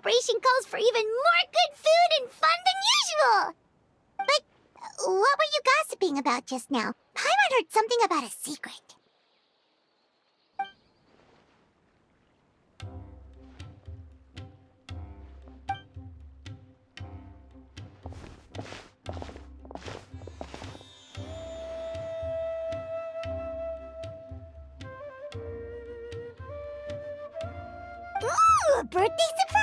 celebration calls for even more good food and fun than usual! But what were you gossiping about just now? Paimon heard something about a secret. Ooh, a birthday surprise?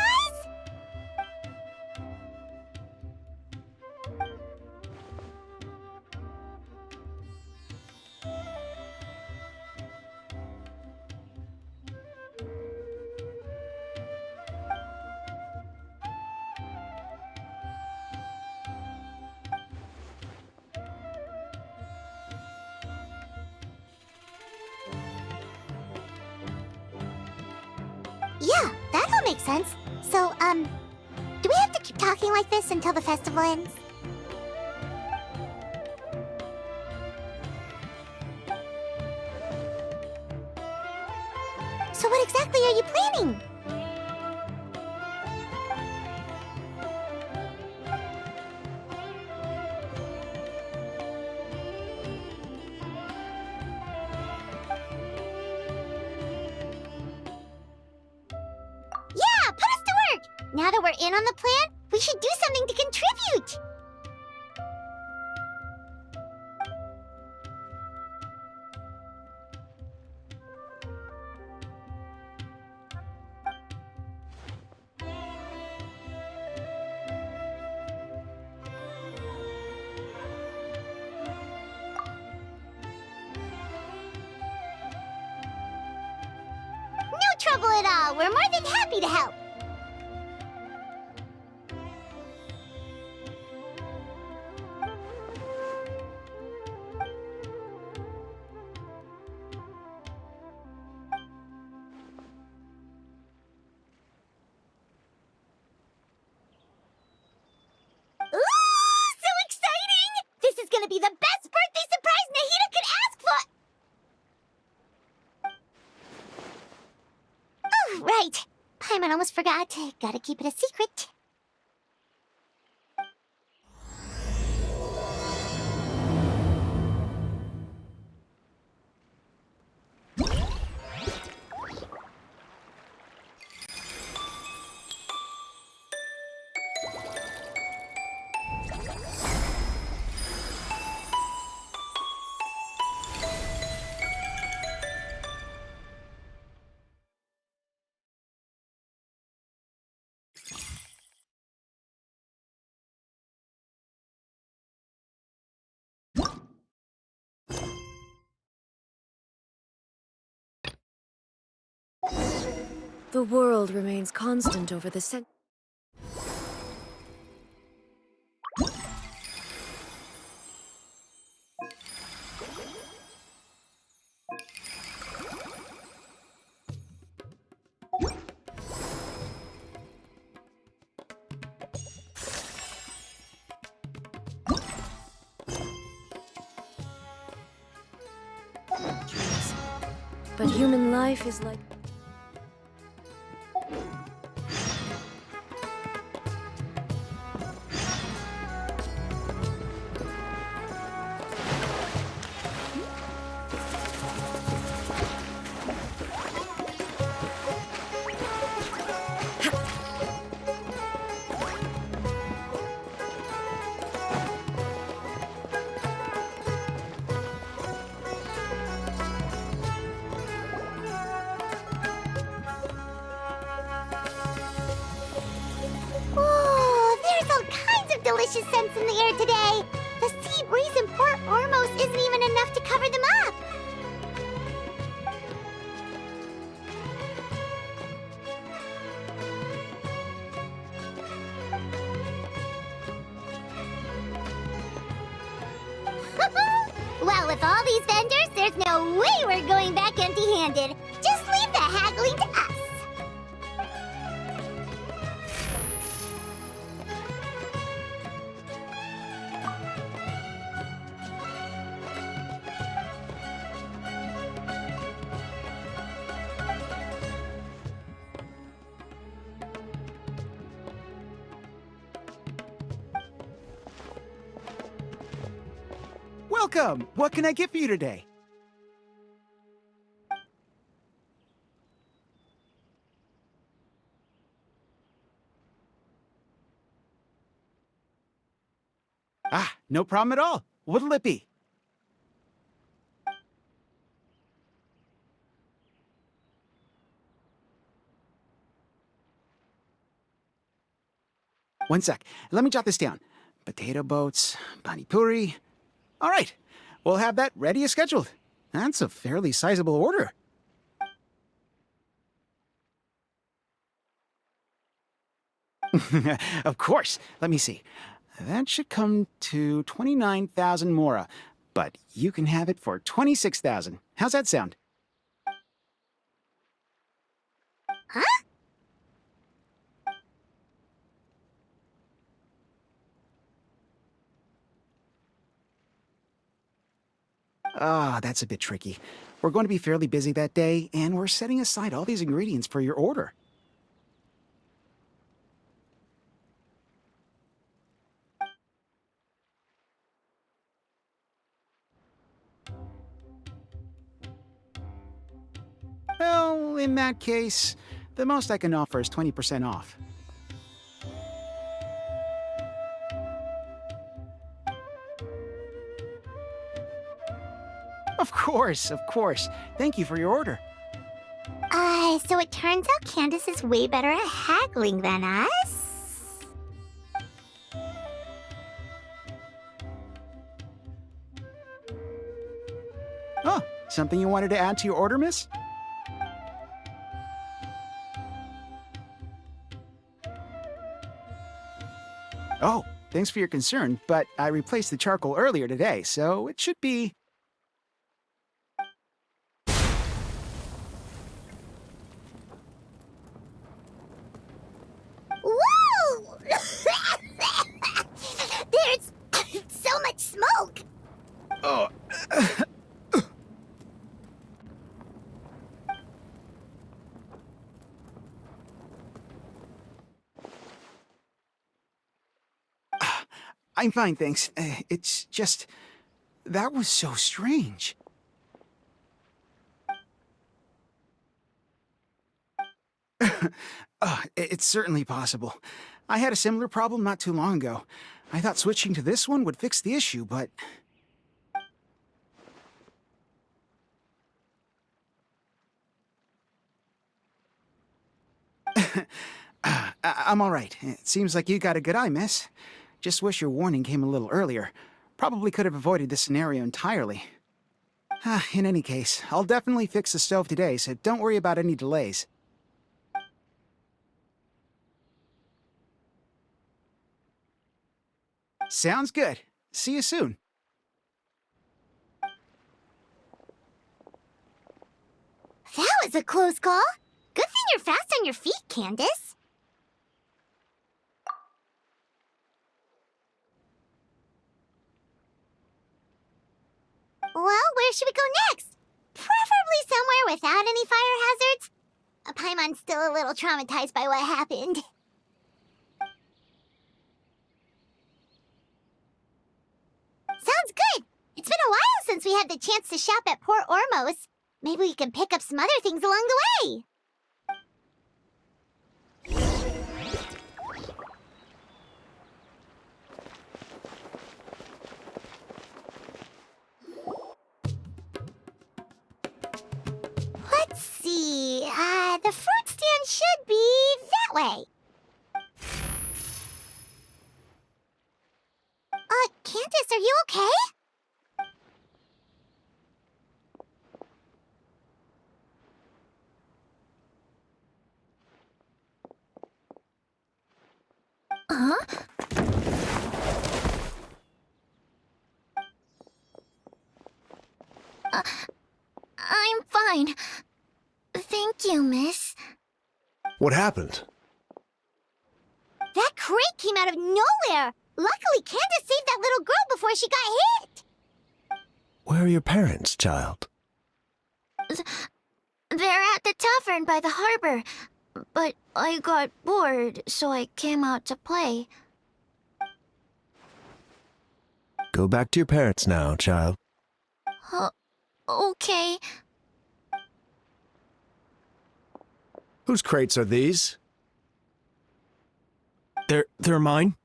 Yeah, that all makes sense. So, do we have to keep talking like this until the festival ends? So what exactly are you planning? Yeah, put us to work! Now that we're in on the plan, we should do something to contribute! No trouble at all! We're more than happy to help! Ooh, so exciting! This is gonna be the best birthday surprise Nahida could ask for! Oh, right. Paimon almost forgot. Gotta keep it a secret. The world remains constant over the centuries. But human life is like... Delicious scents in the air today. The sea breeze in Port Ormos isn't even enough to cover them up. Well, with all these vendors, there's no way we're going back empty-handed. Just leave the haggling to us. Welcome! What can I get for you today? Ah, no problem at all. What'll it be? One sec. Let me jot this down. Potato boats, pani puri. All right. We'll have that ready as scheduled. That's a fairly sizable order. Of course. Let me see. That should come to 29,000 mora, but you can have it for 26,000. How's that sound? Huh? Ah, that's a bit tricky. We're going to be fairly busy that day, and we're setting aside all these ingredients for your order. Well, in that case, the most I can offer is 20% off. Of course, of course. Thank you for your order. So it turns out Candice is way better at haggling than us? Oh, something you wanted to add to your order, miss? Oh, thanks for your concern, but I replaced the charcoal earlier today, so it should be... Whoa! There's so much smoke! Oh. I'm fine, thanks. It's just... That was so strange. It's certainly possible. I had a similar problem not too long ago. I thought switching to this one would fix the issue, but... I'm all right. It seems like you got a good eye, miss. Just wish your warning came a little earlier. Probably could have avoided this scenario entirely. In any case, I'll definitely fix the stove today, so don't worry about any delays. Sounds good. See you soon. That was a close call. Good thing you're fast on your feet, Candice. Well, where should we go next? Preferably somewhere without any fire hazards. Paimon's still a little traumatized by what happened. Sounds good. It's been a while since we had the chance to shop at Port Ormos. Maybe we can pick up some other things along the way. Let's see. The fruit stand should be that way. Candice, are you okay? Huh? I'm fine. Thank you, miss. What happened? That crate came out of nowhere! Luckily, Candice saved that little girl before she got hit! Where are your parents, child? They're at the tavern by the harbor. But I got bored, so I came out to play. Go back to your parents now, child. Okay. Whose crates are these? They're mine?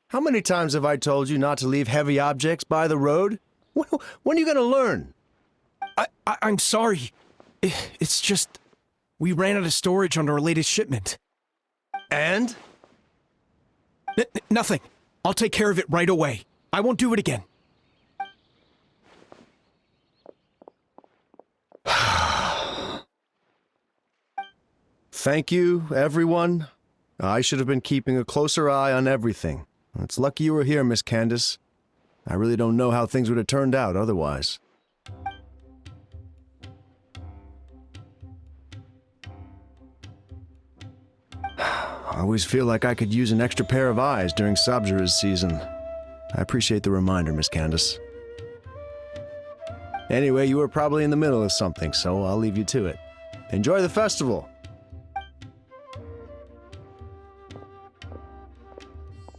How many times have I told you not to leave heavy objects by the road? When are you gonna learn? I'm sorry. It's just... we ran out of storage on our latest shipment. And? Nothing. I'll take care of it right away. I won't do it again. Thank you, everyone. I should have been keeping a closer eye on everything. It's lucky you were here, Miss Candice. I really don't know how things would have turned out otherwise. I always feel like I could use an extra pair of eyes during Sabzura's season. I appreciate the reminder, Miss Candice. Anyway, you were probably in the middle of something, so I'll leave you to it. Enjoy the festival!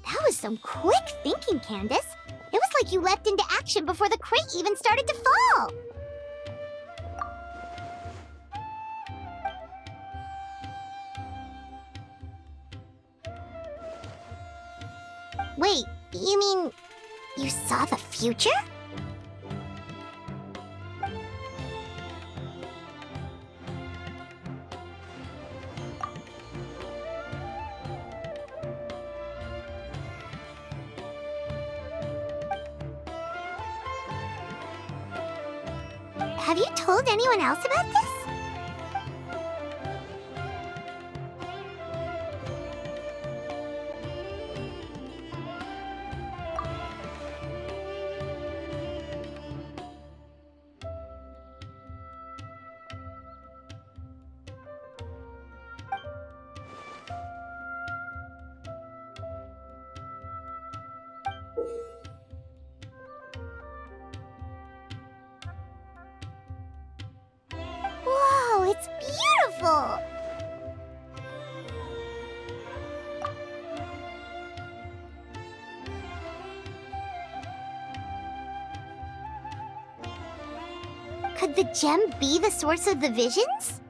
That was some quick thinking, Candice. It was like you leapt into action before the crate even started to fall. Wait, you mean you saw the future? Have you told anyone else about this? Whoa, it's beautiful! Could the gem be the source of the visions?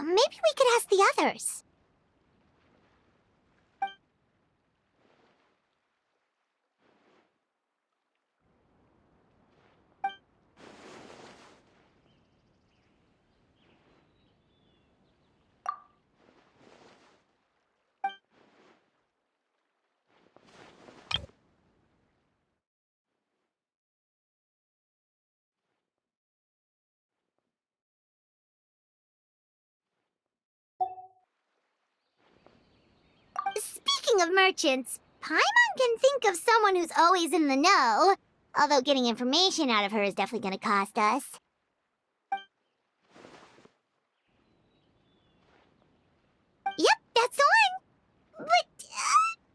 Maybe we could ask the others. Speaking of merchants, Paimon can think of someone who's always in the know. Although getting information out of her is definitely going to cost us. Yep, that's the one! But,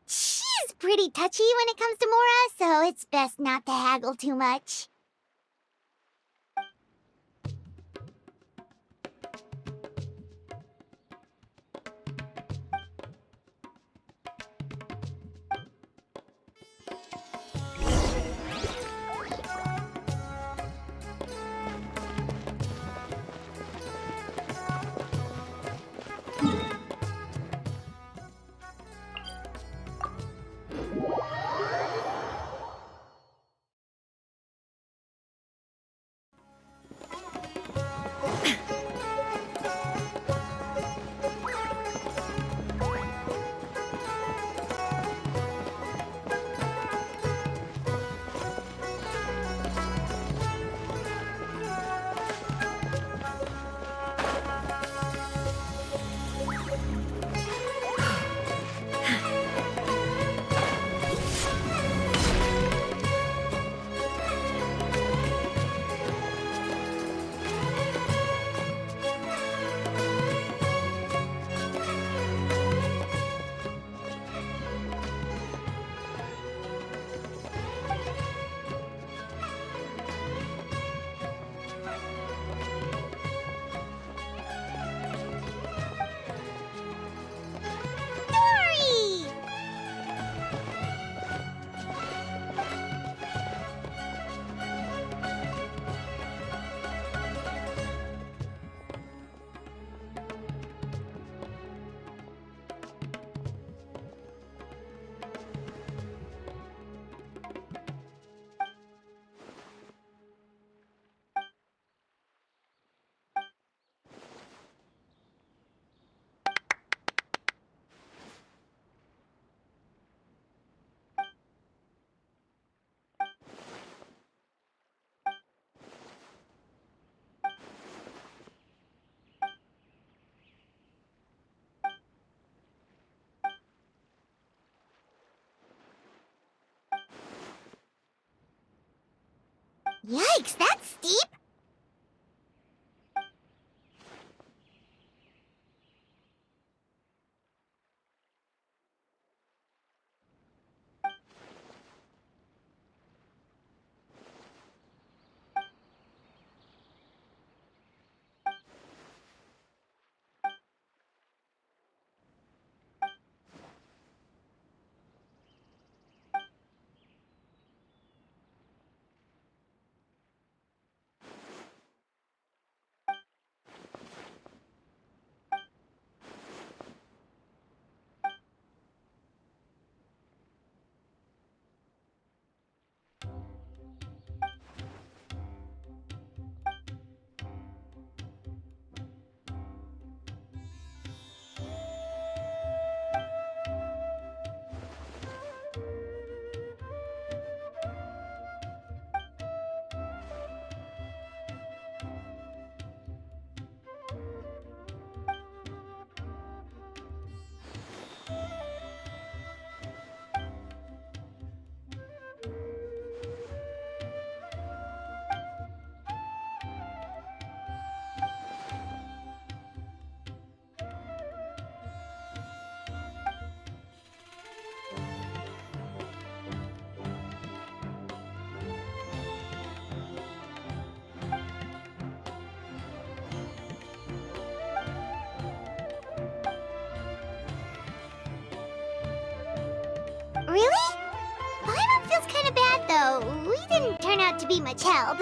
she's pretty touchy when it comes to Mora, so it's best not to haggle too much. Yikes, that's steep! Really? Paimon feels kind of bad, though. We didn't turn out to be much help.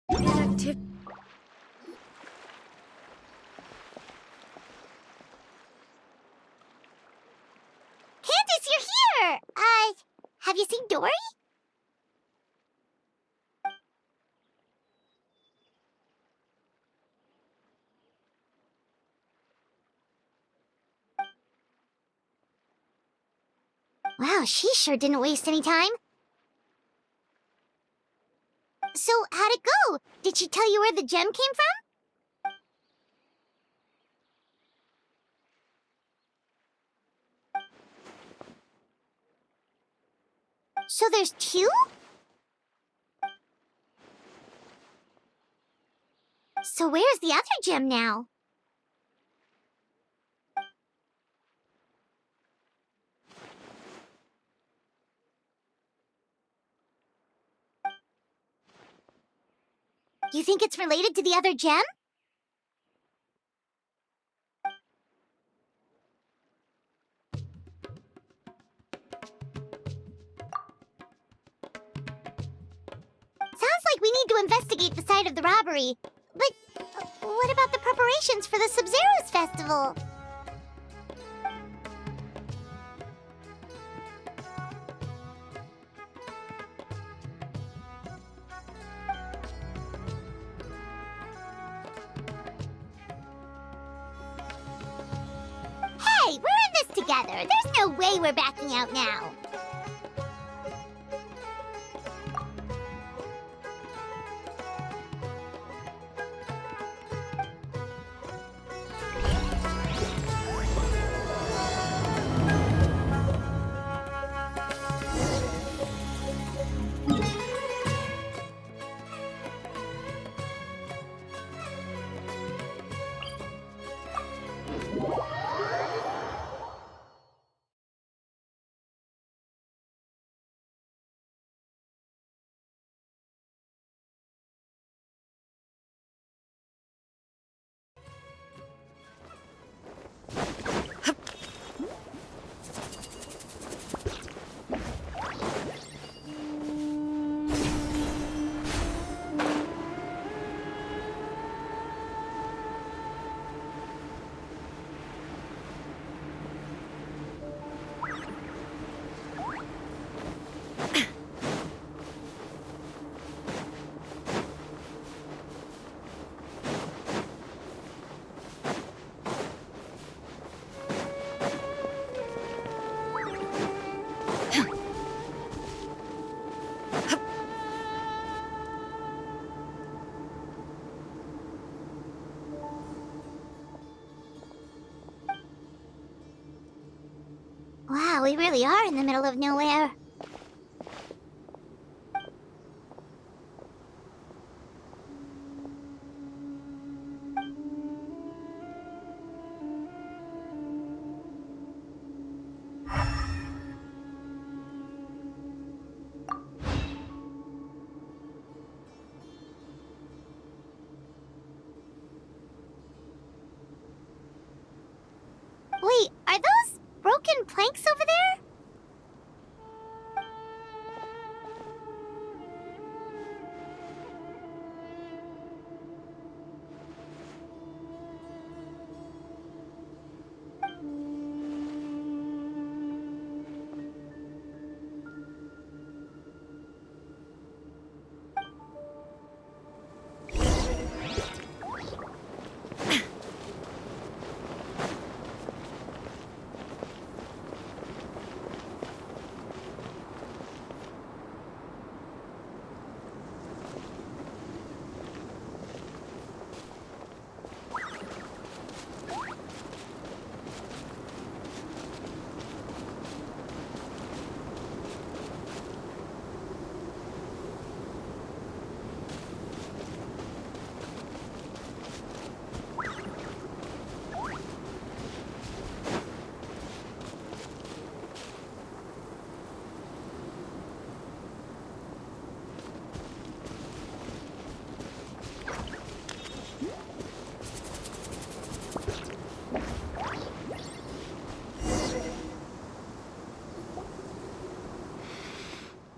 Inactive. Candice, you're here! Have you seen Dory? Wow, she sure didn't waste any time. So, how'd it go? Did she tell you where the gem came from? So there's two? So where's the other gem now? You think it's related to the other gem? Sounds like we need to investigate the site of the robbery. But what about the preparations for the Sub-Zero's festival? Hey, we're in this together. There's no way we're backing out now. we really are in the middle of nowhere. Wait, are those broken planks over there?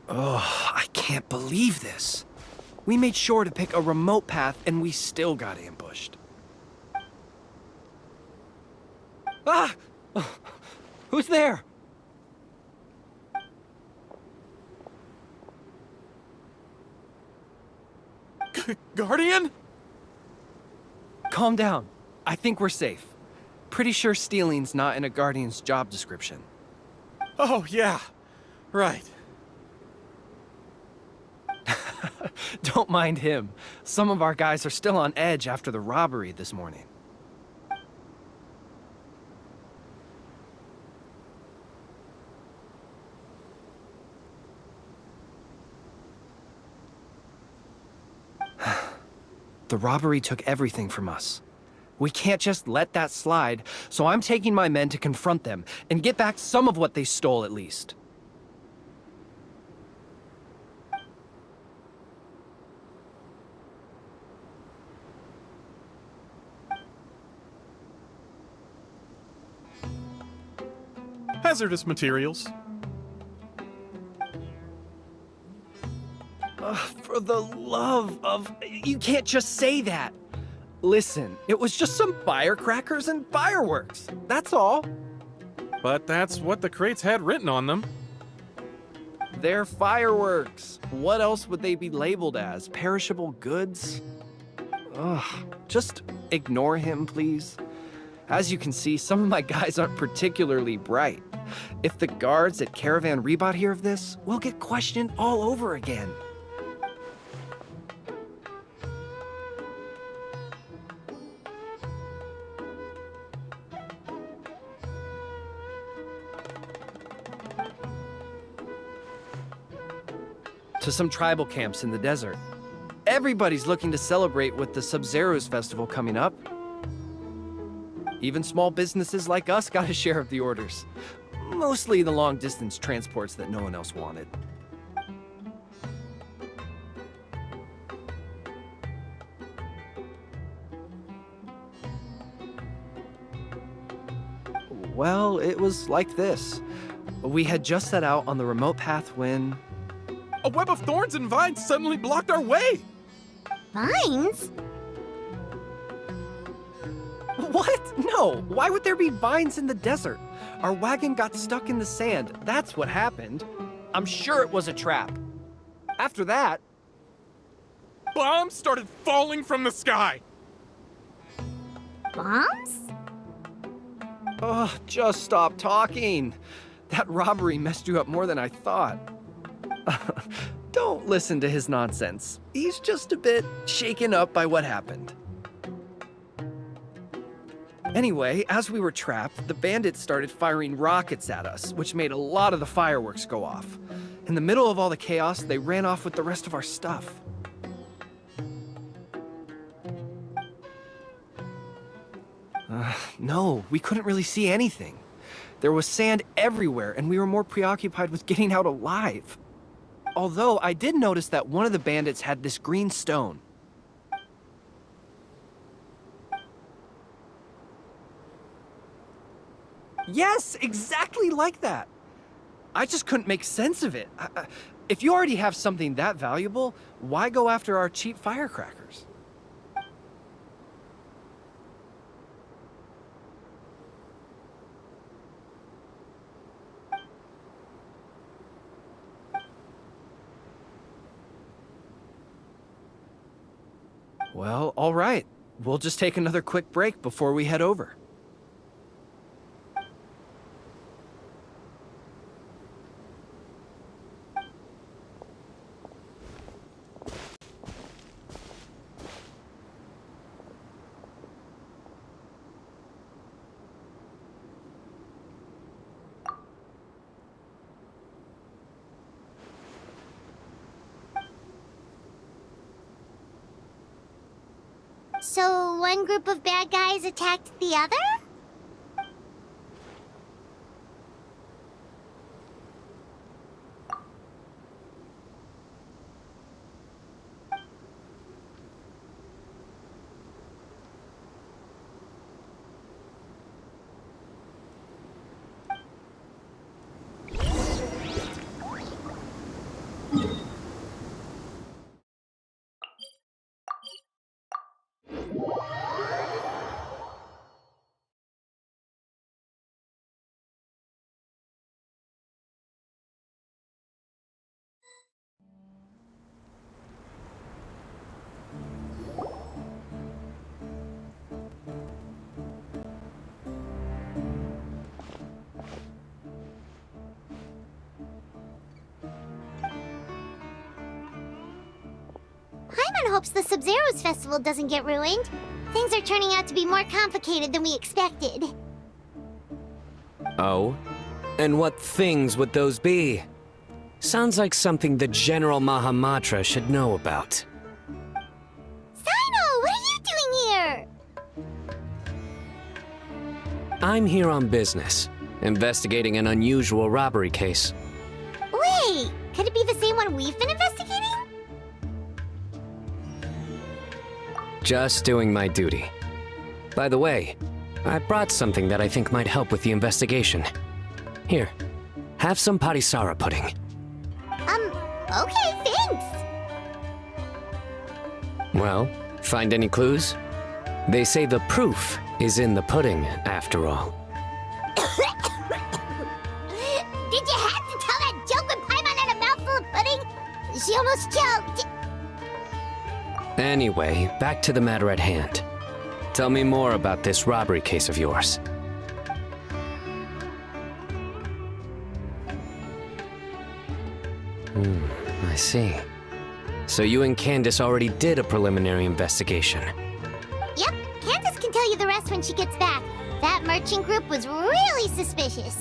Oh, I can't believe this. We made sure to pick a remote path and we still got ambushed. Ah! Who's there? Guardian? Calm down. I think we're safe. Pretty sure stealing's not in a Guardian's job description. Oh, yeah. Right. Don't mind him. Some of our guys are still on edge after the robbery this morning. The robbery took everything from us. We can't just let that slide, so I'm taking my men to confront them and get back some of what they stole at least. Hazardous materials. For the love of... You can't just say that. Listen, it was just some firecrackers and fireworks. That's all. But that's what the crates had written on them. They're fireworks. What else would they be labeled as? Perishable goods? Ugh, just ignore him, please. As you can see, some of my guys aren't particularly bright. If the guards at Caravan Rebot hear of this, we'll get questioned all over again. To some tribal camps in the desert. Everybody's looking to celebrate with the Sub-Zero's festival coming up. Even small businesses like us got a share of the orders. Mostly the long-distance transports that no one else wanted. Well, it was like this. We had just set out on the remote path when... A web of thorns and vines suddenly blocked our way! Vines? What? No! Why would there be vines in the desert? Our wagon got stuck in the sand. That's what happened. I'm sure it was a trap. After that... Bombs started falling from the sky! Bombs? Ugh, just stop talking. That robbery messed you up more than I thought. Don't listen to his nonsense. He's just a bit shaken up by what happened. Anyway, as we were trapped, the bandits started firing rockets at us, which made a lot of the fireworks go off. In the middle of all the chaos, they ran off with the rest of our stuff. No, we couldn't really see anything. There was sand everywhere, and we were more preoccupied with getting out alive. Although, I did notice that one of the bandits had this green stone. Yes, exactly like that. I just couldn't make sense of it. If you already have something that valuable, why go after our cheap firecrackers? Well, all right. We'll just take another quick break before we head over. So one group of bad guys attacked the other? Paimon hopes the Sub-Zero's festival doesn't get ruined. Things are turning out to be more complicated than we expected. Oh? And what things would those be? Sounds like something the General Mahamatra should know about. Sino, what are you doing here? I'm here on business, investigating an unusual robbery case. Wait, could it be the same one we've been investigating? Just doing my duty. By the way, I brought something that I think might help with the investigation. Here, have some patisara pudding. Okay, thanks. Well, find any clues? They say the proof is in the pudding, after all. Did you have to tell that joke when Paimon had a mouthful of pudding? She almost choked. Anyway, back to the matter at hand. Tell me more about this robbery case of yours. I see. So you and Candice already did a preliminary investigation. Yep, Candice can tell you the rest when she gets back. That merchant group was really suspicious.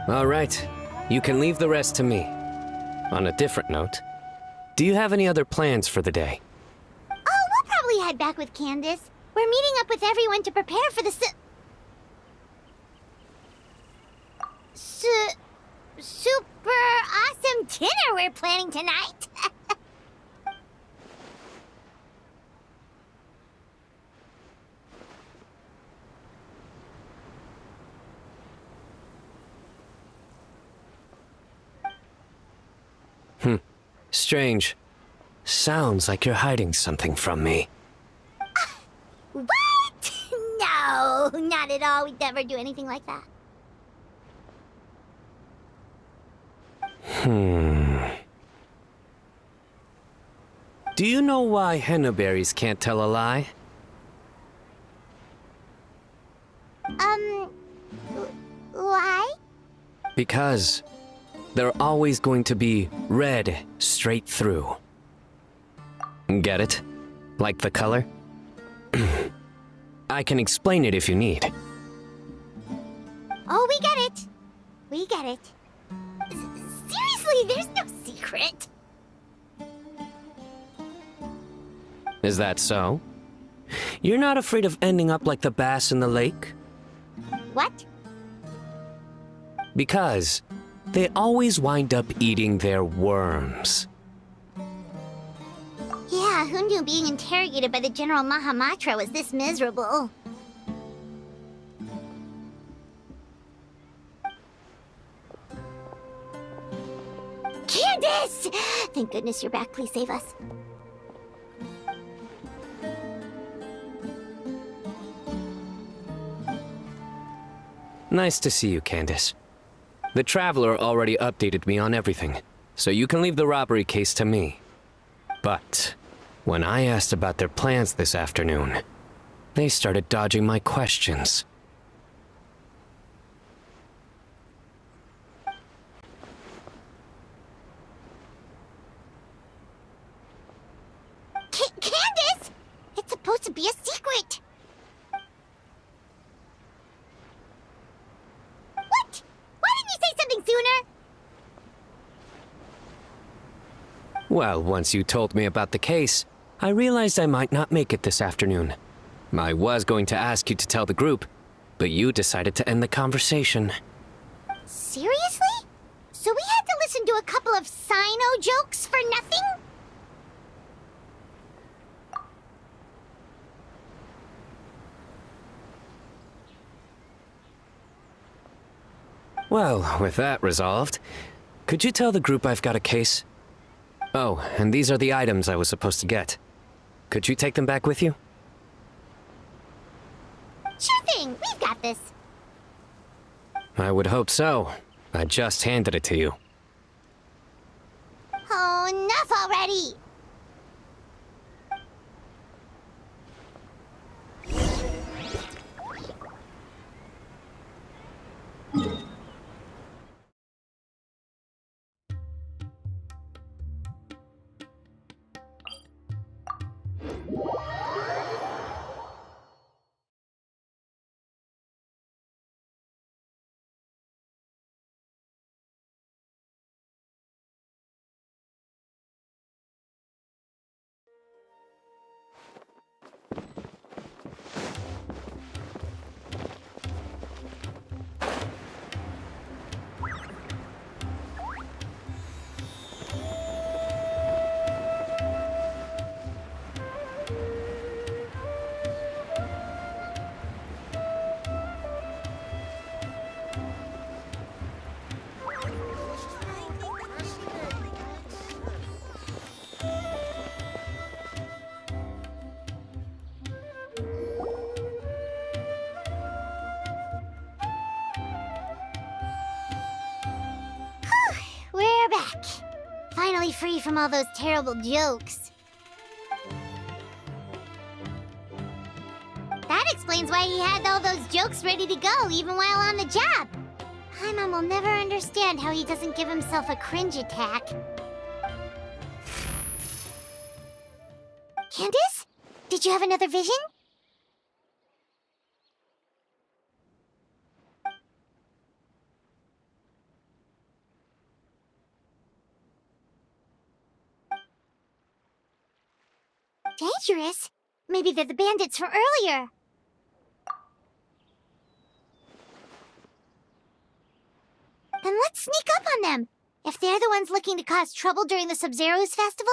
All right, you can leave the rest to me. On a different note, do you have any other plans for the day? Oh, we'll probably head back with Candice. We're meeting up with everyone to prepare for the super awesome dinner we're planning tonight. Strange. Sounds like you're hiding something from me. What? No, not at all. We'd never do anything like that. Do you know why henna berries can't tell a lie? Why? Because they're always going to be red straight through. Get it? Like the color? I can explain it if you need. Oh, we get it. We get it. Seriously, there's no secret. Is that so? You're not afraid of ending up like the bass in the lake? What? Because they always wind up eating their worms. Yeah, who knew being interrogated by the General Mahamatra was this miserable? Candice! Thank goodness you're back. Please save us. Nice to see you, Candice. The Traveler already updated me on everything, so you can leave the robbery case to me. But when I asked about their plans this afternoon, they started dodging my questions. Candice! It's supposed to be a secret! What? Why didn't you say something sooner? Well, once you told me about the case, I realized I might not make it this afternoon. I was going to ask you to tell the group, but you decided to end the conversation. Seriously? So we had to listen to a couple of Sino jokes for nothing? Well, with that resolved, could you tell the group I've got a case? Oh, and these are the items I was supposed to get. Could you take them back with you? Sure thing, we've got this. I would hope so. I just handed it to you. Oh, enough already! We're back. Finally free from all those terrible jokes. That explains why he had all those jokes ready to go even while on the job. Paimon will never understand how he doesn't give himself a cringe attack. Candice? Did you have another vision? Dangerous? Maybe they're the bandits from earlier. Then let's sneak up on them. If they're the ones looking to cause trouble during the Sub-Zero's festival,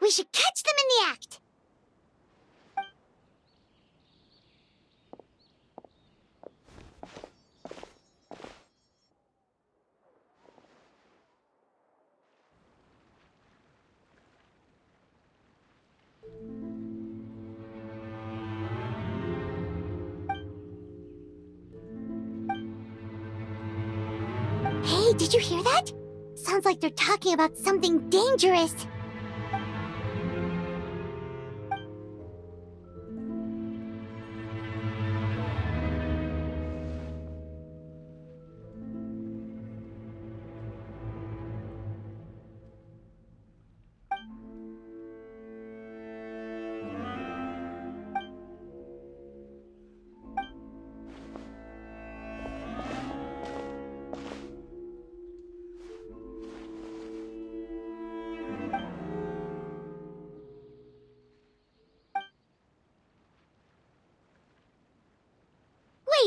we should catch them in the act. Hey, did you hear that? Sounds like they're talking about something dangerous.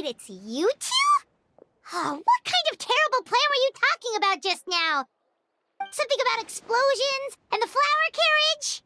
Wait, it's you two? Oh, what kind of terrible plan were you talking about just now? Something about explosions and the flower carriage?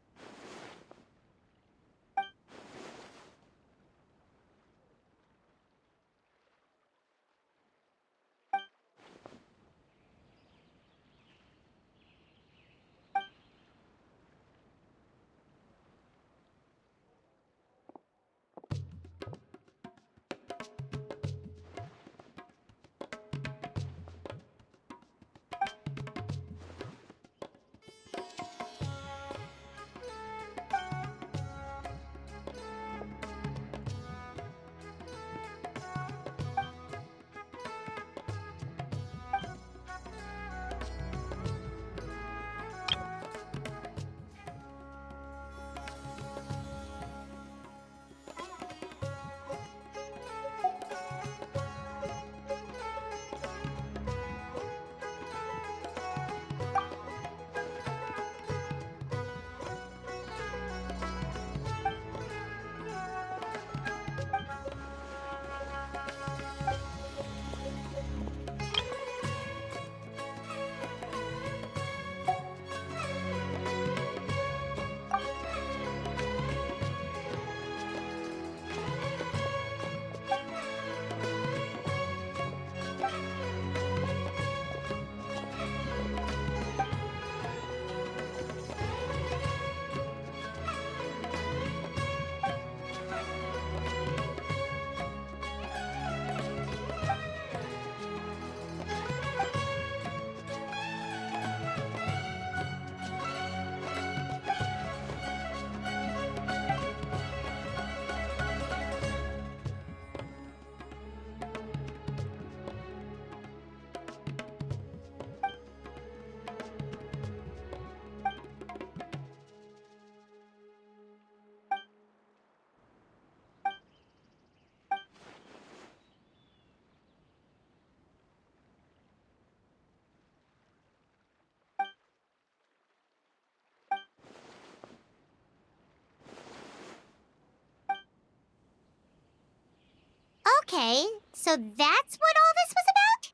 Okay, so that's what all this was about?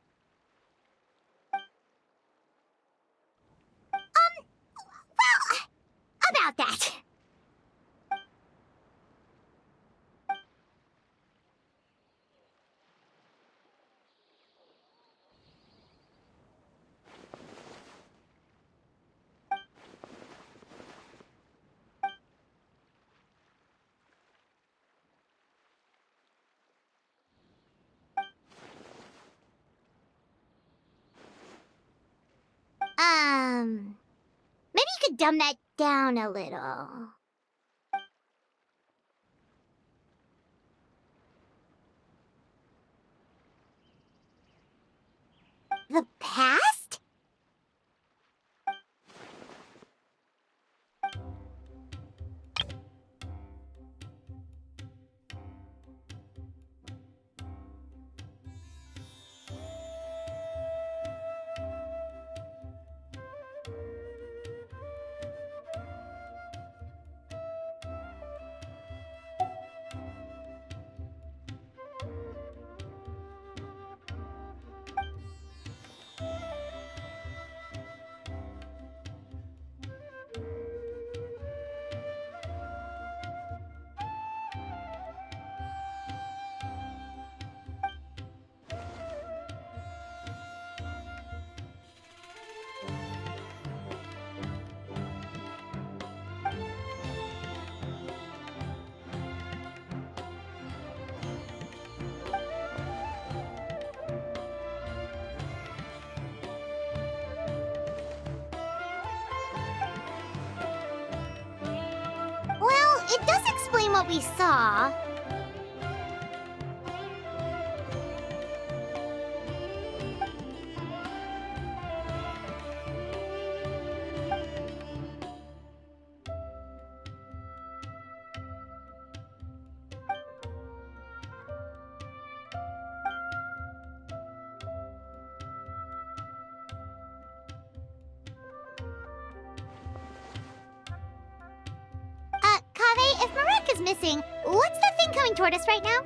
Well, about that. Maybe you could dumb that down a little. The past? Well, it does explain what we saw. Kave, if Marek is missing, what's that thing coming toward us right now?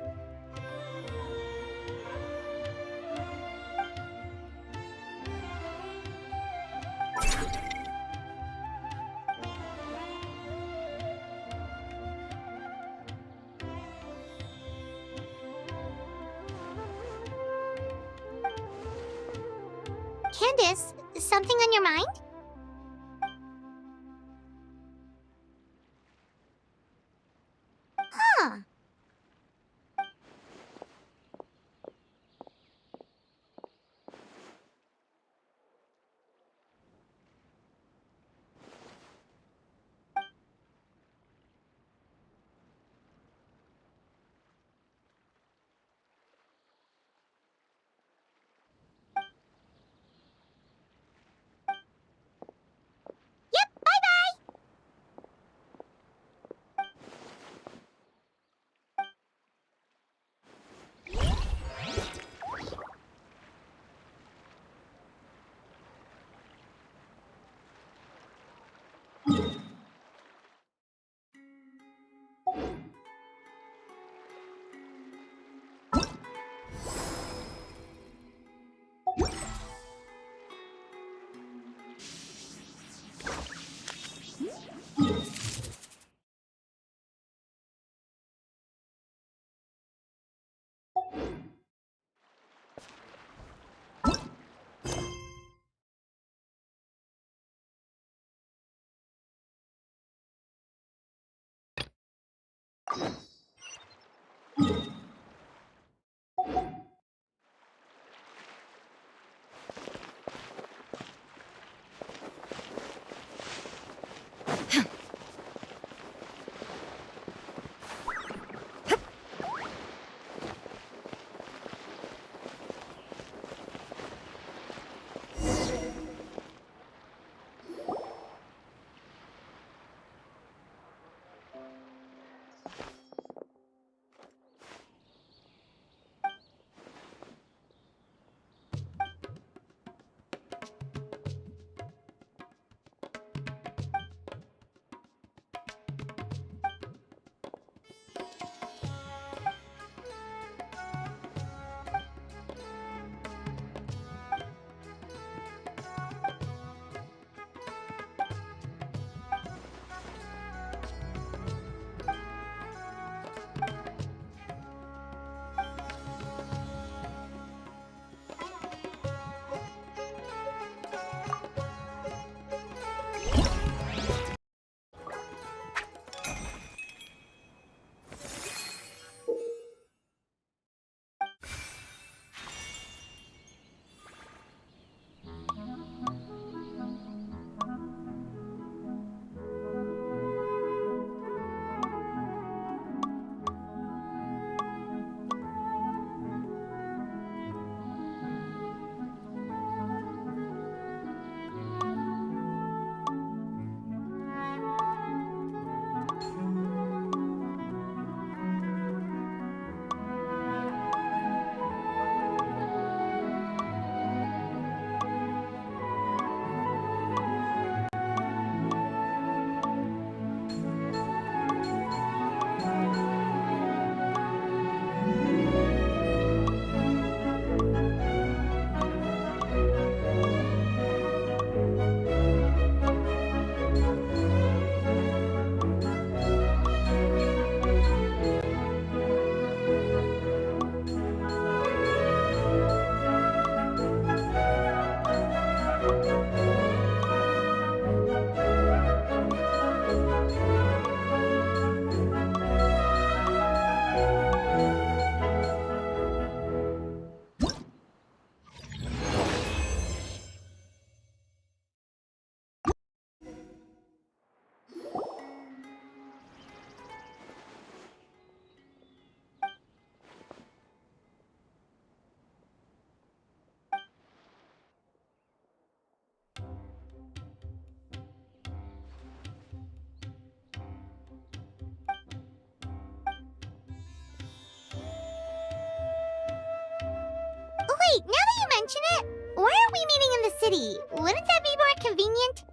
Candice, something on your mind? Huh. Yep, bye-bye! Wait, now that you mention it, why aren't we meeting in the city? Wouldn't that be more convenient?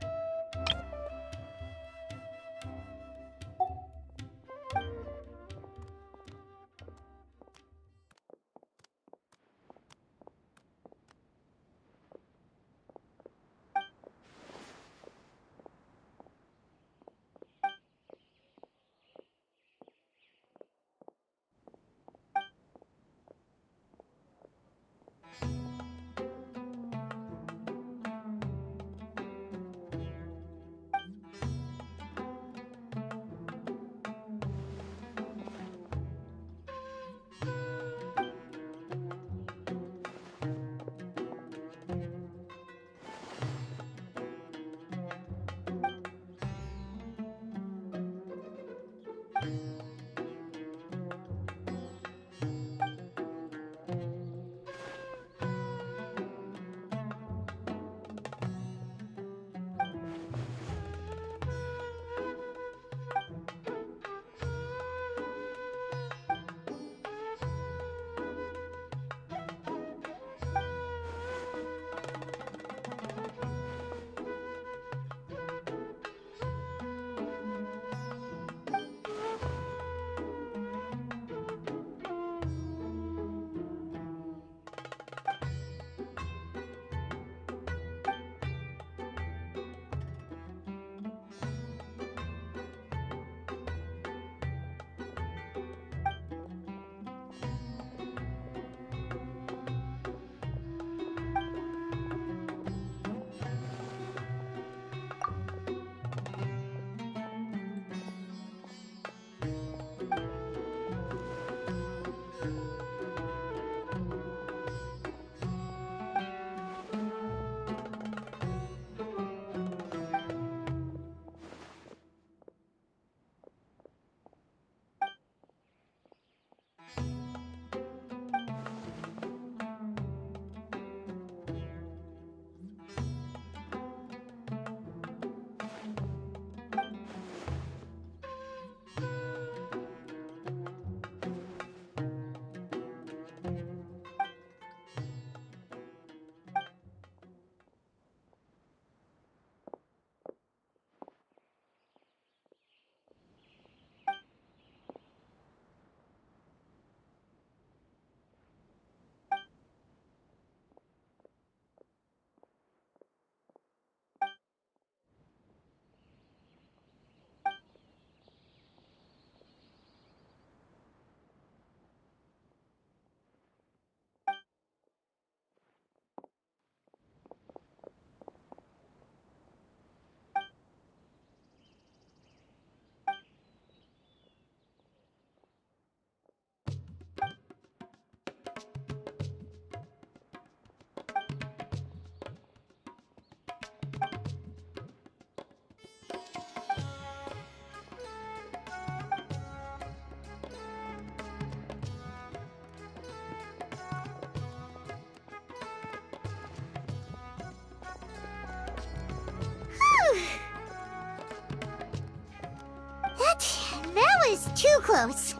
That was too close.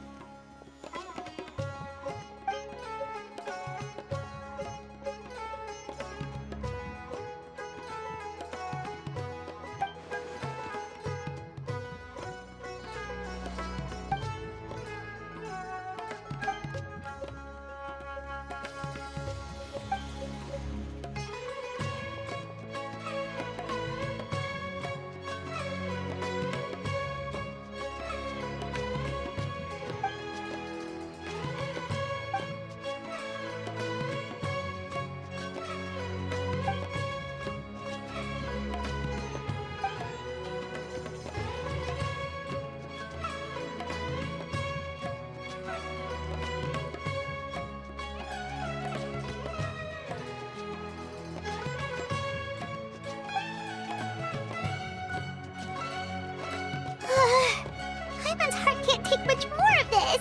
Hyman's heart can't take much more of this.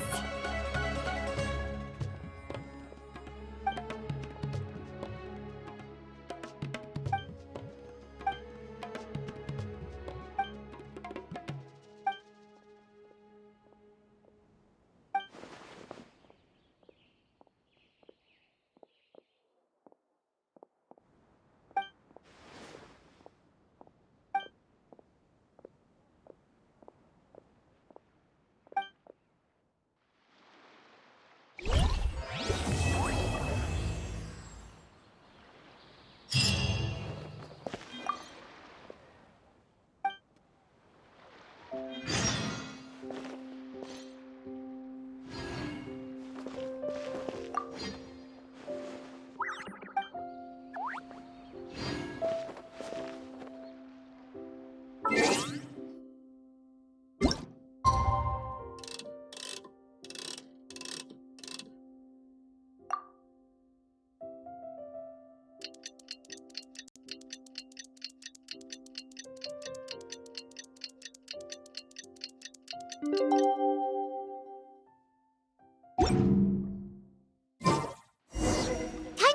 Time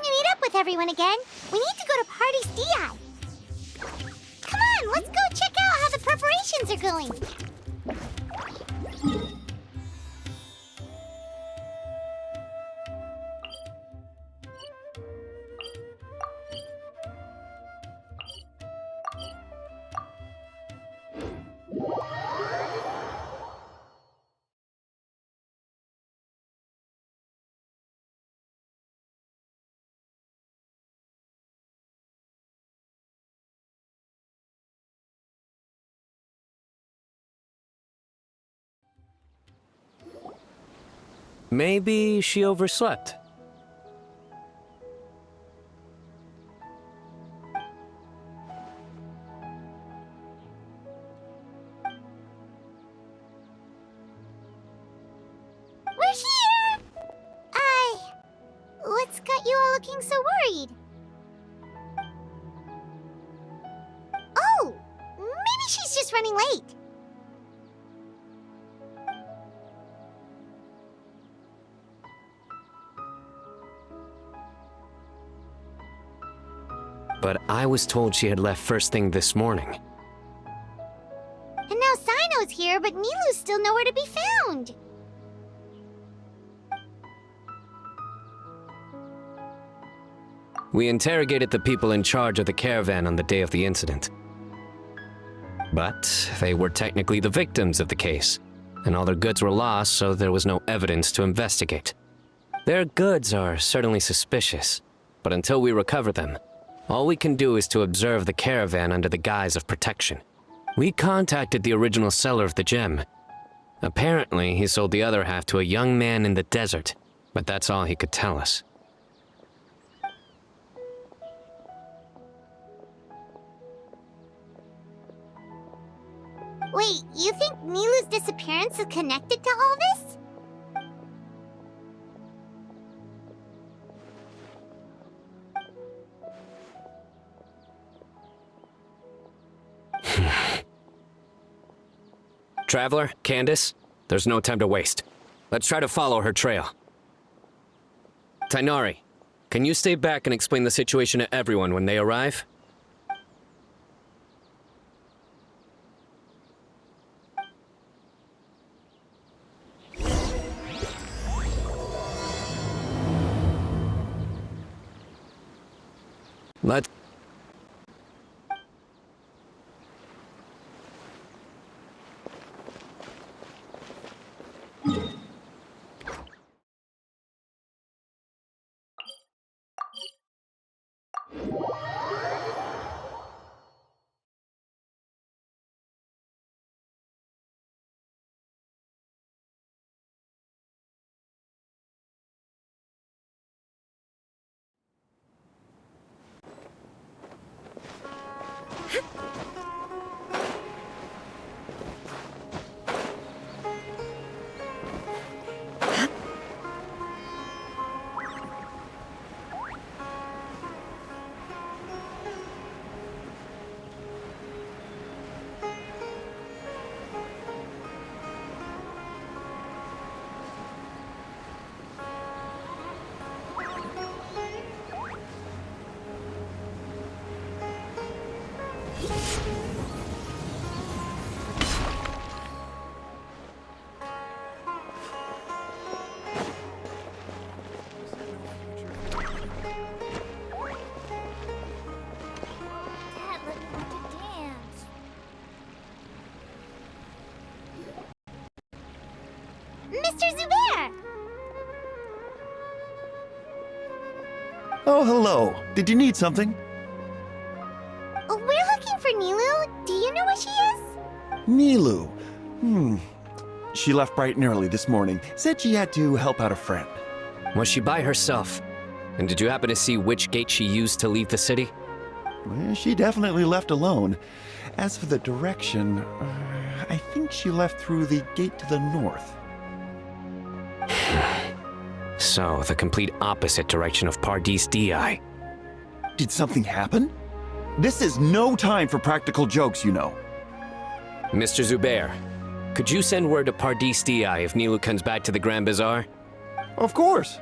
to meet up with everyone again. We need to go to Party's DI. Come on, let's go check out how the preparations are going. Maybe she overslept. We're here! What's got you all looking so worried? Oh, maybe she's just running late. But I was told she had left first thing this morning. And now Sino's here, but Nilu's still nowhere to be found. We interrogated the people in charge of the caravan on the day of the incident. But they were technically the victims of the case, and all their goods were lost, so there was no evidence to investigate. Their goods are certainly suspicious, but until we recover them, all we can do is to observe the caravan under the guise of protection. We contacted the original seller of the gem. Apparently, he sold the other half to a young man in the desert, but that's all he could tell us. Wait, you think Nilu's disappearance is connected to all this? Traveler, Candice, there's no time to waste. Let's try to follow her trail. Tainari, can you stay back and explain the situation to everyone when they arrive? Let's... Dad, let me want to dance. Mr. Zubair! Oh, hello. Did you need something? We're looking for Nilu. Do you know where she is? Nilu. She left bright and early this morning. Said she had to help out a friend. Was she by herself? And did you happen to see which gate she used to leave the city? Well, she definitely left alone. As for the direction, I think she left through the gate to the north. So, the complete opposite direction of Pardis Di. Did something happen? This is no time for practical jokes, you know. Mr. Zubair, could you send word to Pardis Di if Nilu comes back to the Grand Bazaar? Of course.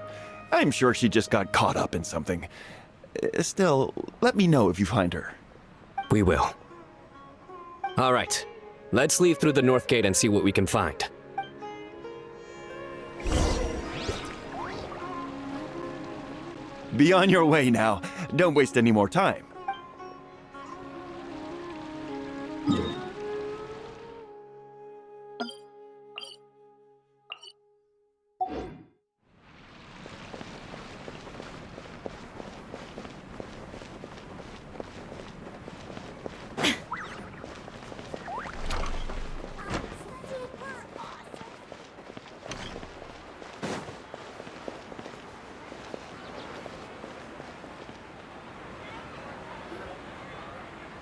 I'm sure she just got caught up in something. Still, let me know if you find her. We will. All right. Let's leave through the north gate and see what we can find. Be on your way now. Don't waste any more time.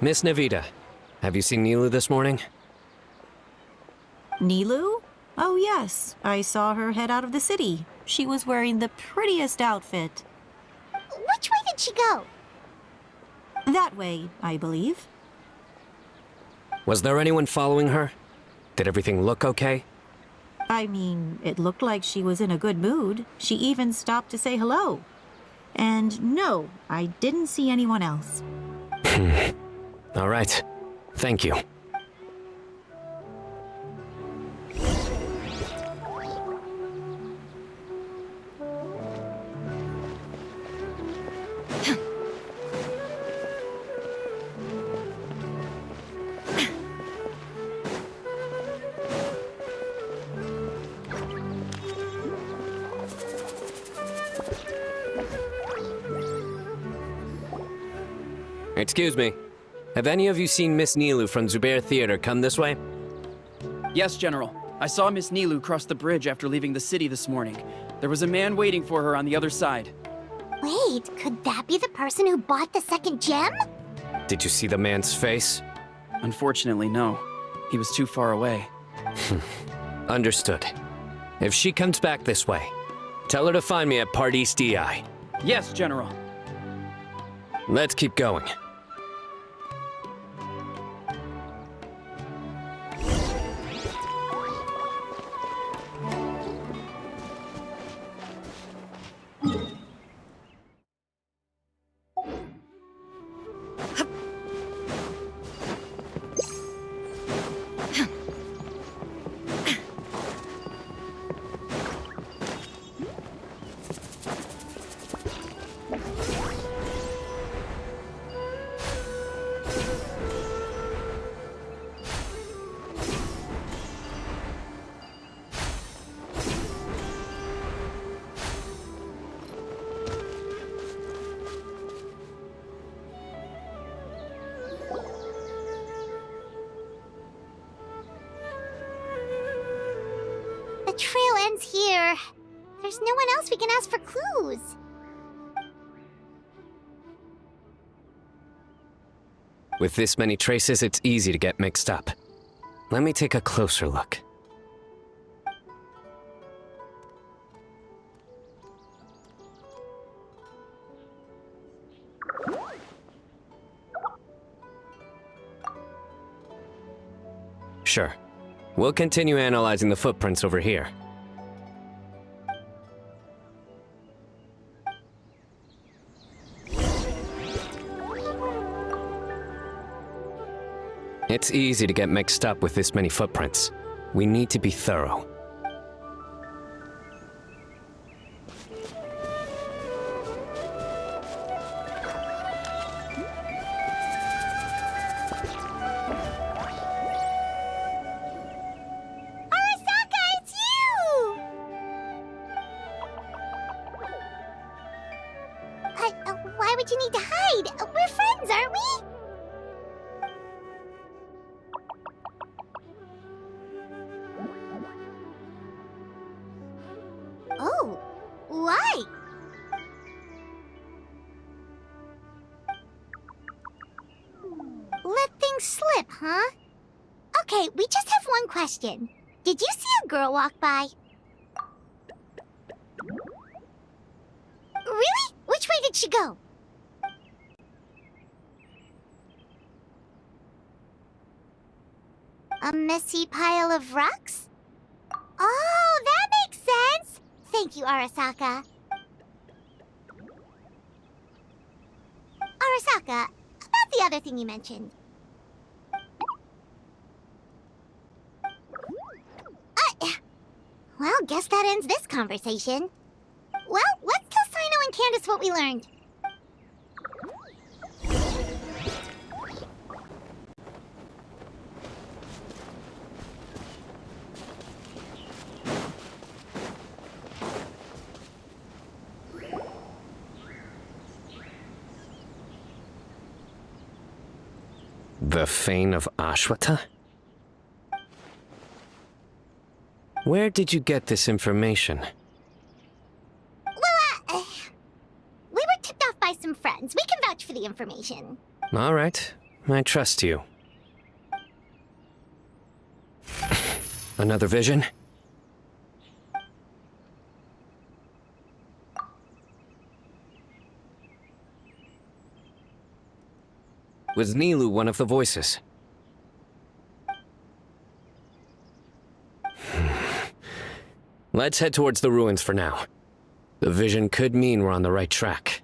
Miss Nahida, have you seen Nilu this morning? Nilu? Oh, yes. I saw her head out of the city. She was wearing the prettiest outfit. Which way did she go? That way, I believe. Was there anyone following her? Did everything look okay? I mean, it looked like she was in a good mood. She even stopped to say hello. And no, I didn't see anyone else. All right. Thank you. Excuse me. Have any of you seen Miss Nilu from Zubair Theater come this way? Yes, General. I saw Miss Nilu cross the bridge after leaving the city this morning. There was a man waiting for her on the other side. Wait, could that be the person who bought the second gem? Did you see the man's face? Unfortunately, no. He was too far away. Understood. If she comes back this way, tell her to find me at Pardis Di. Yes, General. Let's keep going. there's no one else we can ask for clues. With this many traces, it's easy to get mixed up. Let me take a closer look. Sure. We'll continue analyzing the footprints over here. It's easy to get mixed up with this many footprints. We need to be thorough. Arasaka, it's you! Why would you need to hide? We're friends, aren't we? Oh, why? Let things slip, huh? Okay, we just have one question. Did you see a girl walk by? Really? Which way did she go? A messy pile of rocks? Oh, that makes sense! Thank you, Arasaka. Arasaka, about the other thing you mentioned. Well, guess that ends this conversation. Well, let's tell Sino and Candice what we learned. The Fane of Ashwata? Where did you get this information? Well, we were tipped off by some friends. We can vouch for the information. All right, I trust you. Another vision? Was Nilu one of the voices? Let's head towards the ruins for now. The vision could mean we're on the right track.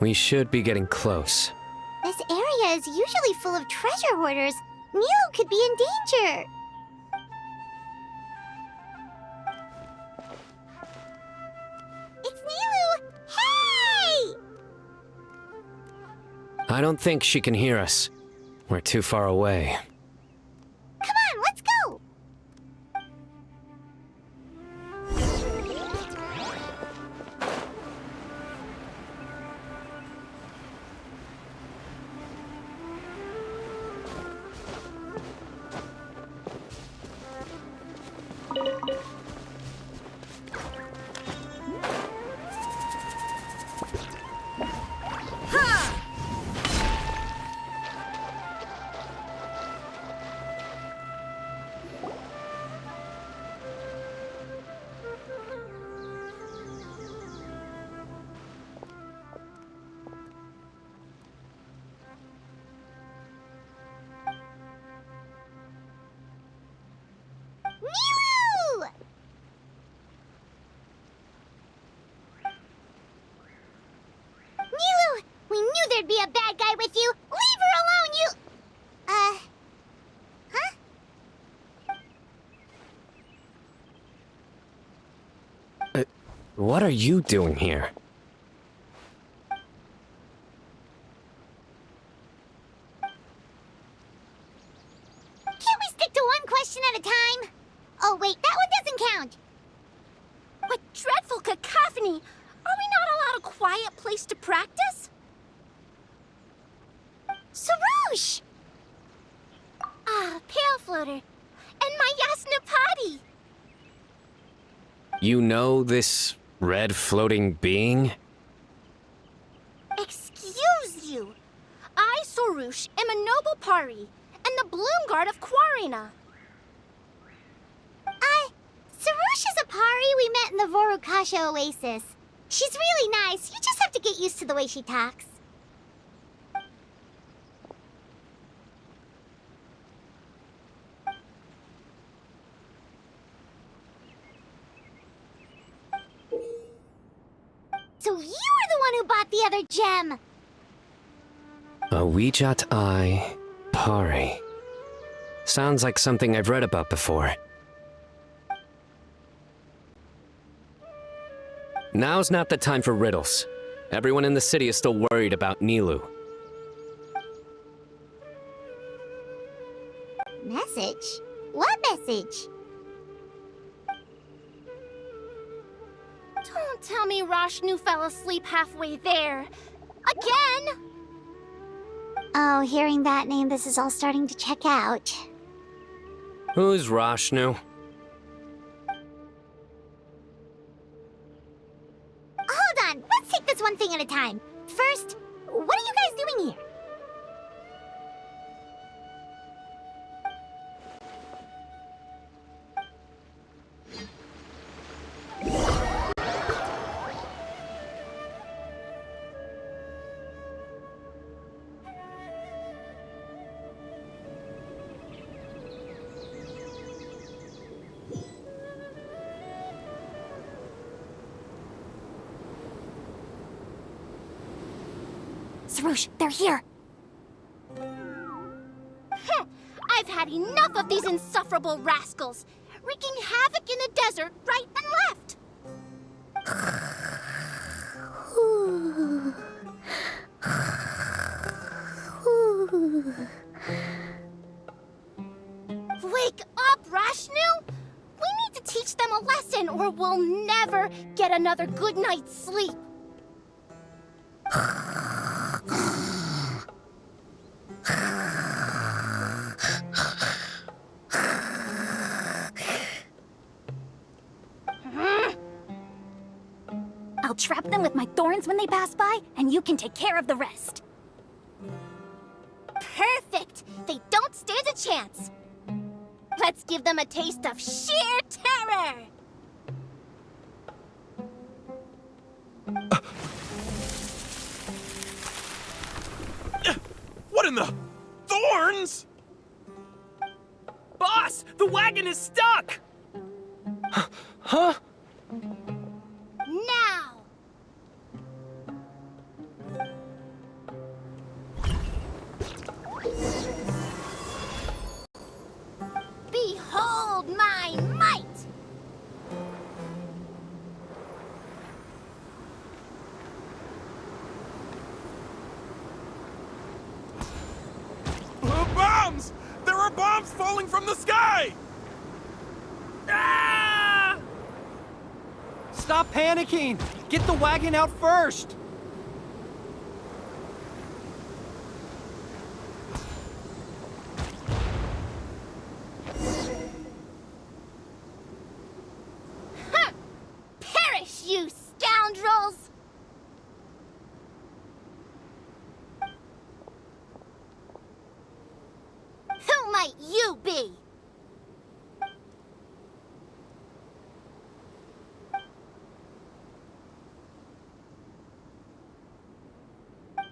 We should be getting close. This area is usually full of treasure hoarders. Nilu could be in danger. It's Nilu! Hey! I don't think she can hear us. We're too far away. Come on, let's go! be a bad guy with you. Leave her alone, you... Huh? What are you doing here? Can't we stick to one question at a time? Oh, wait, that one doesn't count. What dreadful cacophony! Are we not allowed a quiet place to practice? Sarouche! Ah, Pale Floater. And my Yasnapati! You know this red floating being? Excuse you! I, Sorouche, am a noble Pari, and the Bloom Guard of Quarina. Sarouche is a Pari we met in the Vorukasha Oasis. She's really nice. You just have to get used to the way she talks. So you were the one who bought the other gem! A Wijat Eye Pari. Sounds like something I've read about before. Now's not the time for riddles. Everyone in the city is still worried about Nilou. Message? What message? Don't tell me Rashnu fell asleep halfway there. Again! Oh, hearing that name, this is all starting to check out. Who's Rashnu? Hold on, let's take this one thing at a time. First, what are you guys doing here? Sarouche, they're here! I've had enough of these insufferable rascals, wreaking havoc in the desert right and left. Wake up, Rashnu! We need to teach them a lesson or we'll never get another good night's sleep. I'll trap them with my thorns when they pass by, and you can take care of the rest. Perfect! They don't stand a chance. Let's give them a taste of sheer terror! What in the... thorns? Boss, the wagon is stuck! Huh? Now! Behold my might! Bombs! There are bombs falling from the sky! Ah! Stop panicking! Get the wagon out first! Huh! Perish, you scoundrels! Who might you be?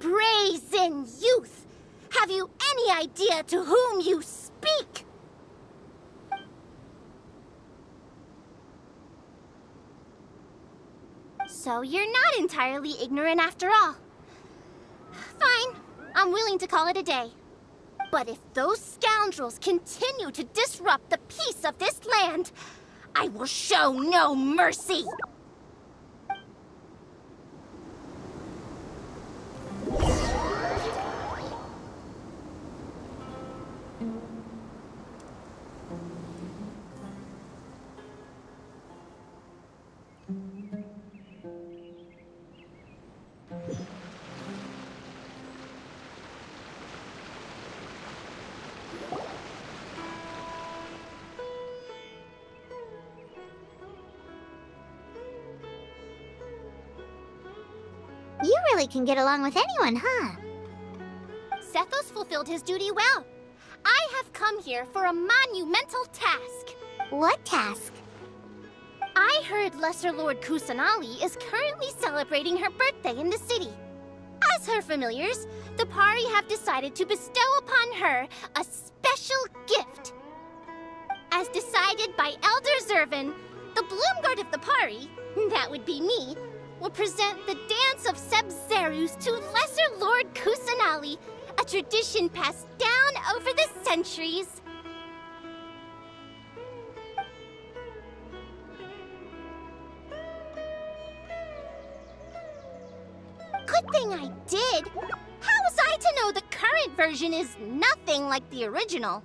Brazen youth! Have you any idea to whom you speak? So you're not entirely ignorant after all. Fine, I'm willing to call it a day. But if those scoundrels continue to disrupt the peace of this land, I will show no mercy! You really can get along with anyone, huh? Sethos fulfilled his duty well. I have come here for a monumental task. What task? I heard Lesser Lord Kusanali is currently celebrating her birthday in the city. As her familiars, the Pari have decided to bestow upon her a special gift. As decided by Elder Zervin, the Bloomguard of the Pari, that would be me, will present the Dance of Sebzerus to Lesser Lord Kusanali, a tradition passed down over the centuries. Good thing I did. How was I to know the current version is nothing like the original?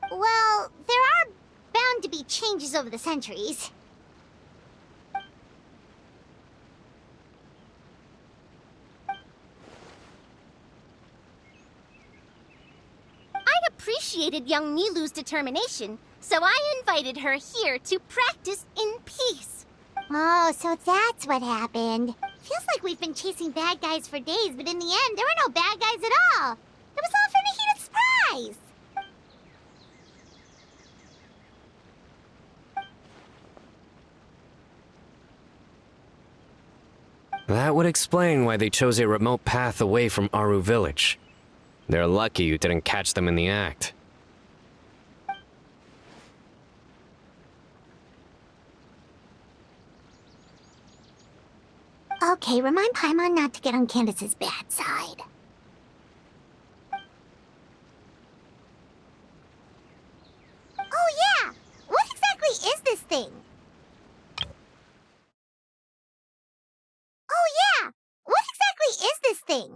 Well, there are bound to be changes over the centuries. I appreciated young Nilu's determination, so I invited her here to practice in peace. Oh, so that's what happened. Feels like we've been chasing bad guys for days, but in the end, there were no bad guys at all. It was all for Nahida's surprise. That would explain why they chose a remote path away from Aru village. They're lucky you didn't catch them in the act. Okay, remind Paimon not to get on Candace's bad side. Oh yeah! What exactly is this thing? Oh yeah! What exactly is this thing?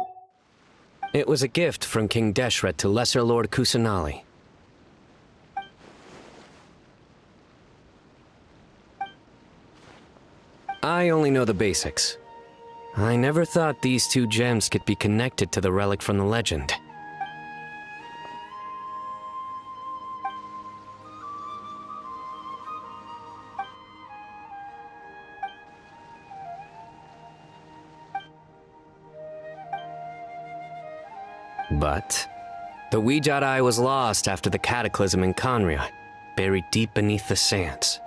It was a gift from King Deshret to Lesser Lord Kusanali. I only know the basics. I never thought these two gems could be connected to the relic from the legend. But the Weejat Eye was lost after the cataclysm in Conria, buried deep beneath the sands.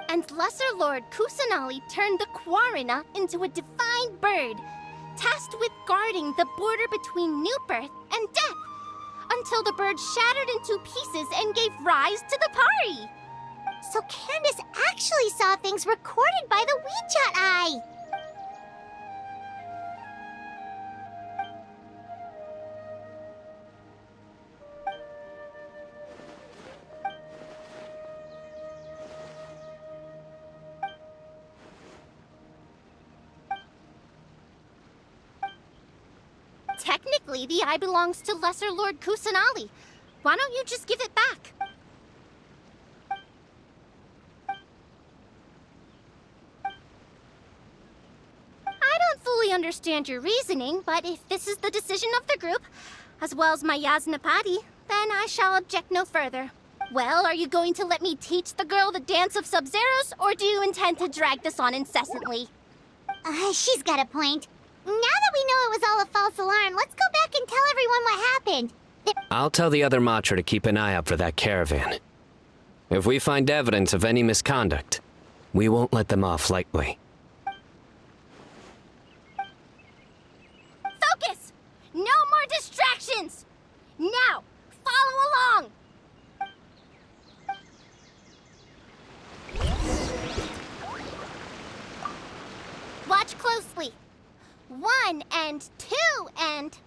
And Lesser Lord Kusanali turned the Quarina into a divine bird, tasked with guarding the border between new birth and death, until the bird shattered into pieces and gave rise to the Pari. So Candace actually saw things recorded by the Weejat Eye. Technically, the eye belongs to Lesser Lord Kusanali. Why don't you just give it back? I don't fully understand your reasoning, but if this is the decision of the group, as well as my Yasnapati, then I shall object no further. Well, are you going to let me teach the girl the Dance of Sub-Zeros, or do you intend to drag this on incessantly? She's got a point. Now that we know it was all a false alarm, let's go back and tell everyone what happened. I'll tell the other Matra to keep an eye out for that caravan. If we find evidence of any misconduct, we won't let them off lightly. Focus! No more distractions! Now, follow along! Watch closely. 1, 1 and 2 and...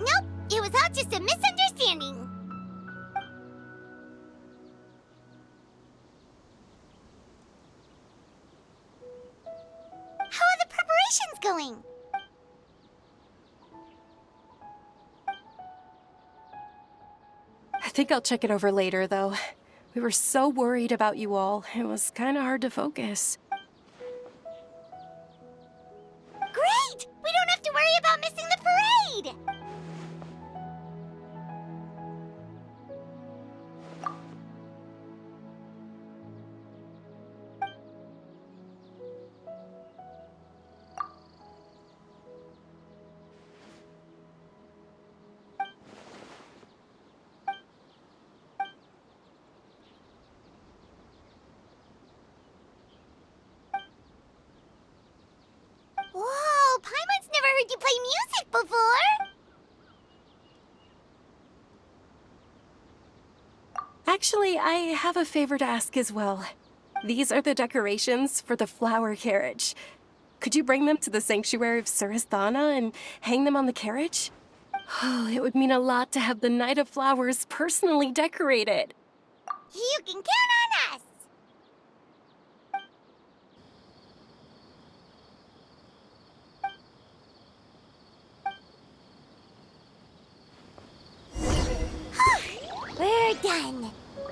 Nope, it was all just a misunderstanding. How are the preparations going? I think I'll check it over later, though. We were so worried about you all. It was kind of hard to focus. Great! We don't have to worry about missing the parade! Whoa, Paimon's never heard you play music before! Actually, I have a favor to ask as well. These are the decorations for the flower carriage. Could you bring them to the Sanctuary of Surasthana and hang them on the carriage? Oh, it would mean a lot to have the Knight of Flowers personally decorated. You can count on us! We're done.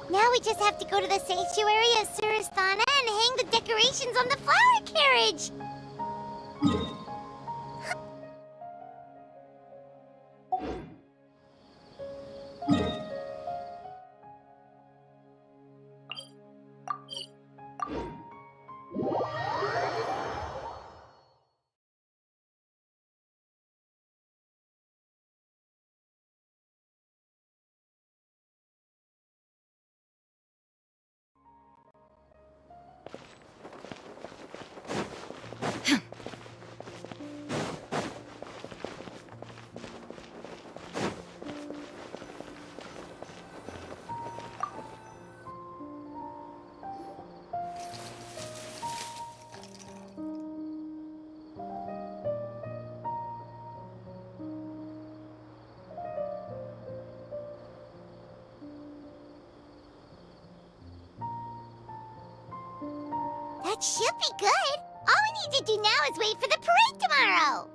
Now we just have to go to the Sanctuary of Surasthana and hang the decorations on the flower carriage. That should be good. All we need to do now is wait for the parade tomorrow.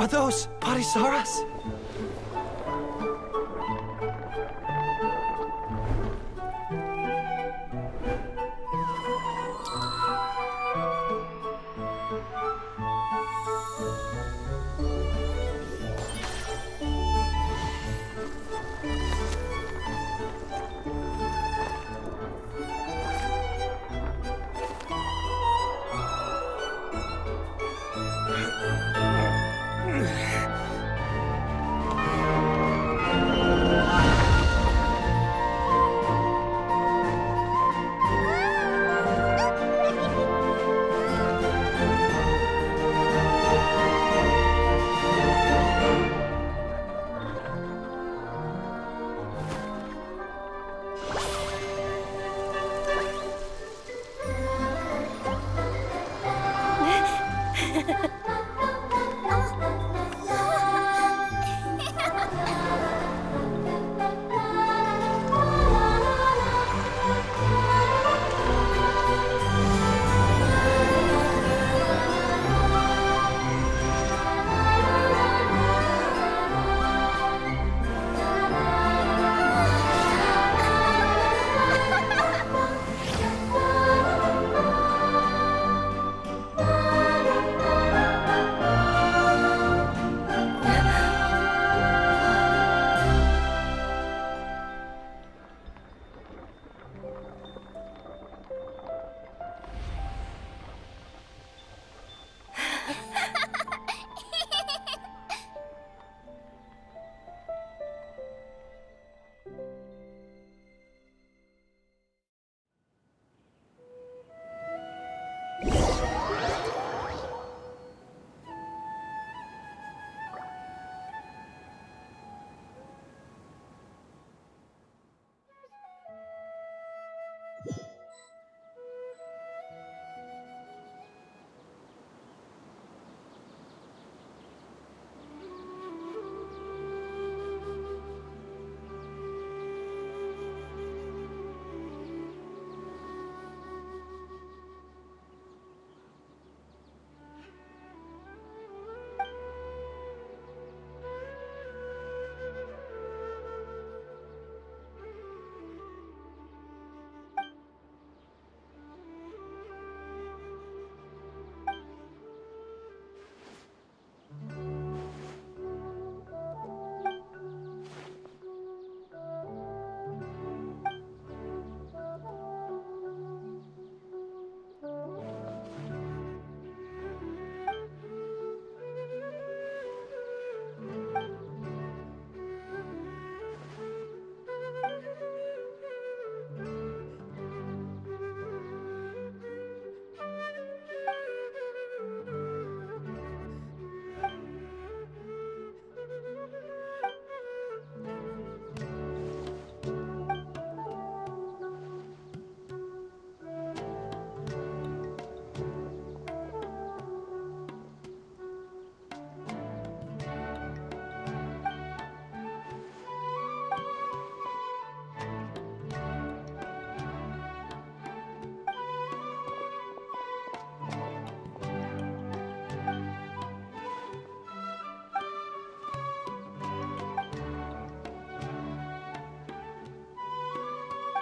Are those Parisaras?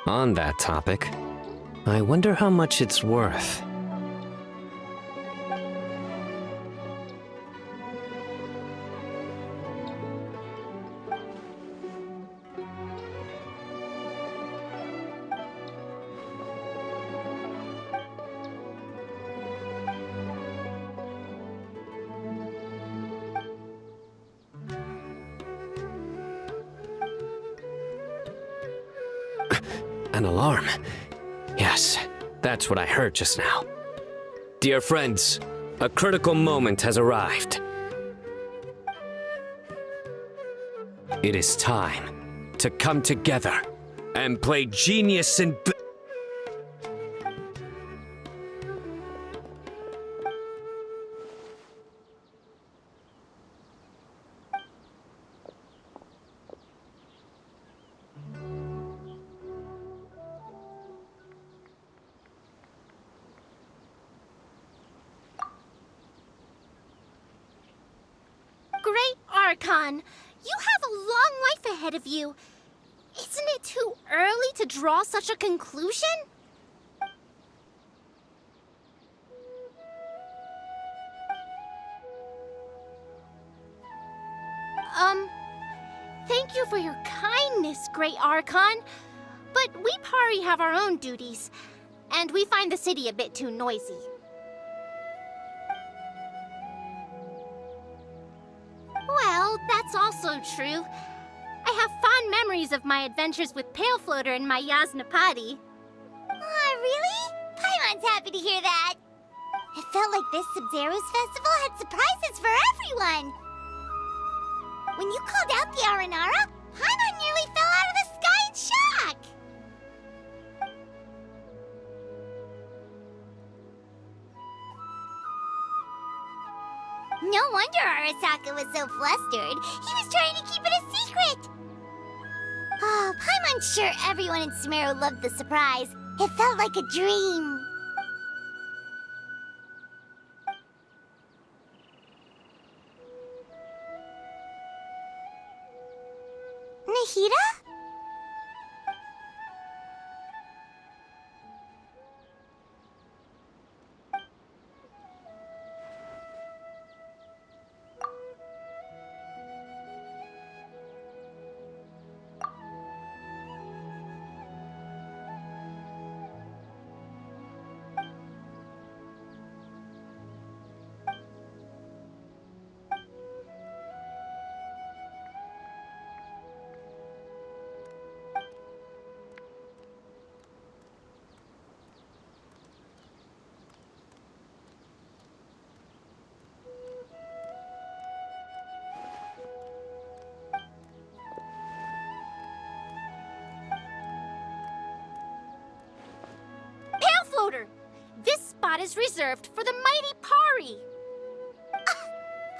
On that topic, I wonder how much it's worth. An alarm. Yes, that's what I heard just now. Dear friends, a critical moment has arrived. It is time to come together and play genius and... Great Archon, you have a long life ahead of you. Isn't it too early to draw such a conclusion? Thank you for your kindness, Great Archon. But we Pari have our own duties, and we find the city a bit too noisy. Well, that's also true. I have fond memories of my adventures with Pale Floater and my Yasnapati. Aw, really? Paimon's happy to hear that. It felt like this Sub-Zero's festival had surprises for everyone. When you called out the Aranara, Paimon nearly fell out of the sky in shock. No wonder Arasaka was so flustered. He was trying to keep it a secret. Oh, Paimon's sure everyone in Sumeru loved the surprise. It felt like a dream. Nahida? This spot is reserved for the mighty Pari.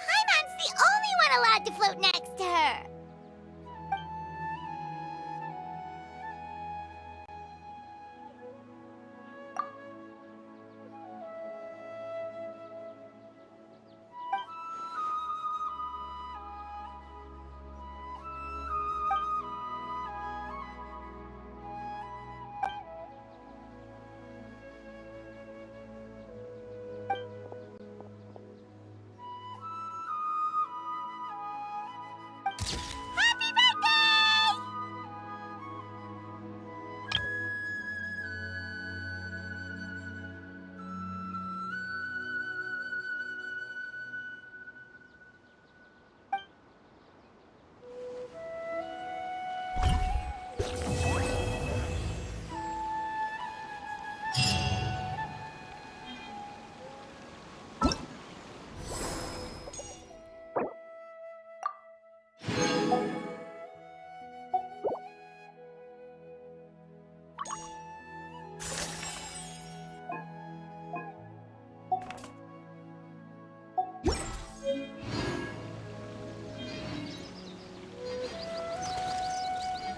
Paimon's the only one allowed to float next to her.